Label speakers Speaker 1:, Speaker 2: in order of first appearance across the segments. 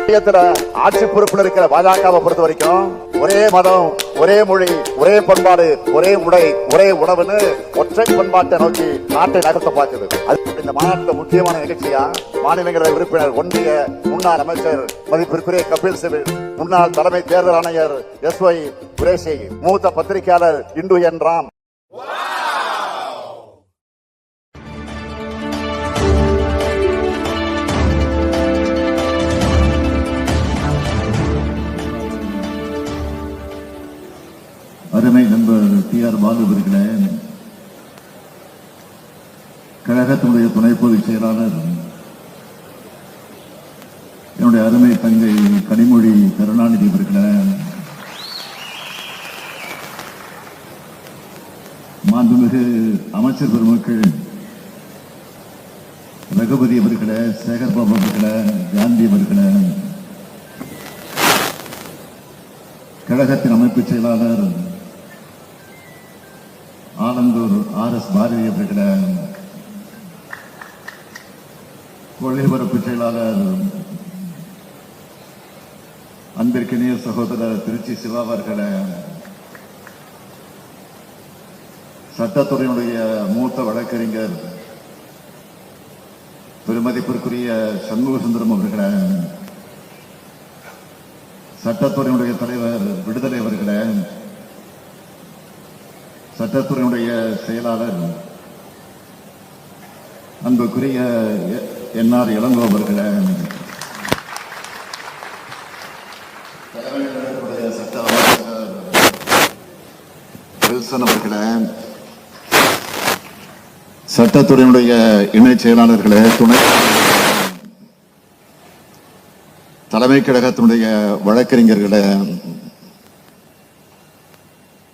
Speaker 1: ஆட்சி பொறுப்பில் இருக்கிற பாஜகவை பொறுத்த வரைக்கும் ஒரே மதம், ஒரே மொழி, ஒரே பண்பாடு, ஒரே உடை, ஒரே உணவுன்னு ஒற்றை பண்பாட்டை நோக்கி நாட்டை நகர்த்த பார்க்குது. இந்த மாநாட்டில் முக்கியமான நிகழ்ச்சியா மாநிலங்களவை உறுப்பினர், ஒன்றிய முன்னாள் அமைச்சர் மதிப்பிற்குரிய கபில் சிபில், முன்னாள் தலைமை தேர்தல் ஆணையர் SY குரேஷி, மூத்த பத்திரிகையாளர் இந்து என் ராம்,
Speaker 2: அருமை நண்பர் TR பாலு அவர்களே, கழகத்தினுடைய துணை பொதுச் செயலாளர் என்னுடைய அருமை தங்கை கனிமொழி கருணாநிதி அவர்களே, மாண்புமிகு அமைச்சர் பெருமக்கள் ரகுபதி அவர்களே, சேகர்பாபு அவர்களே, காந்தி அவர்களே, கழகத்தின் அமைப்பு செயலாளர் ஆலந்தூர் RS பாரதி அவர்களே, கொள்கைபரப்பு செயலாளர் அன்பிற்கினிய சகோதரர் திருச்சி சிவா அவர்களே, சட்டத்துறையினுடைய மூத்த வழக்கறிஞர் பெருமதிப்பிற்குரிய சண்முக சுந்தரம் அவர்களே, சட்டத்துறையினுடைய தலைவர் விடுதலை அவர்களே, சட்டத்துறையினுடைய செயலாளர் அன்புக்குரிய NR இளங்கோ அவர்களே, சட்ட அமைச்சர் வில்சன் அவர்களே, சட்டத்துறையினுடைய இணை செயலாளர்களே, துணை தலைமை கழகத்தினுடைய வழக்கறிஞர்களே,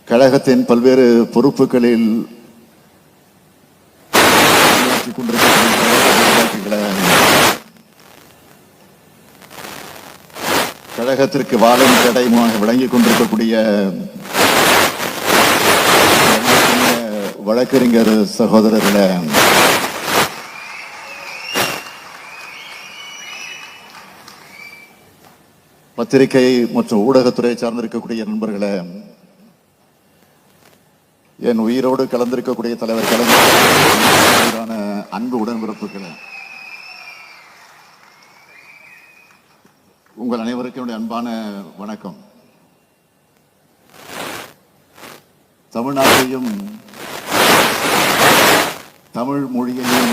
Speaker 2: கழகத்தின் பல்வேறு பொறுப்புகளில் கழகத்திற்கு வாழும் தடையுமாக விளங்கிக் கொண்டிருக்கக்கூடிய வழக்கறிஞர் சகோதரர்களே, பத்திரிகை மற்றும் ஊடகத்துறை சார்ந்திருக்கக்கூடிய நண்பர்களே, என் உயிரோடு கலந்திருக்கக்கூடிய தலைவர் கலைஞரான அன்பு உடன்பிறப்புகளே, உங்கள் அனைவருக்கும் என்னுடைய அன்பான வணக்கம். தமிழ்நாட்டையும் தமிழ் மொழியையும்